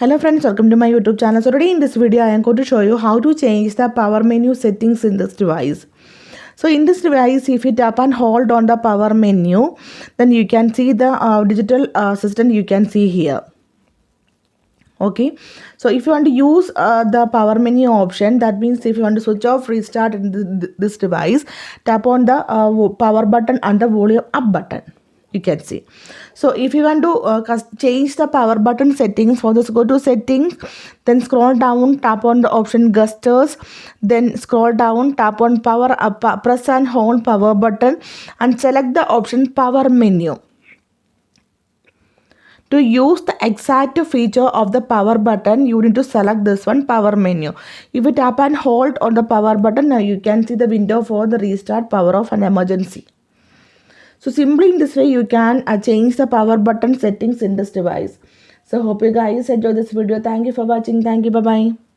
Hello friends, welcome to my YouTube channel. So today in this video I am going to show you how to change the power menu settings in this device. So in this device, if you tap and hold on the power menu, then you can see the digital assistant you can see here. Okay, so if you want to use the power menu option, that means if you want to switch off, restart in this device, tap on the power button and the volume up button, you can see. So if you want to change the power button settings, for this go to settings, then scroll down, tap on the option gestures, then scroll down, tap on power up, press and hold power button and select the option power menu. To use the exact feature of the power button, you need to select this one, power menu. If you tap and hold on the power button, now you can see the window for the restart, power off and emergency. So simply in this way you can change the power button settings in this device. So hope you guys enjoy this video. Thank you for watching. Thank you. Bye bye.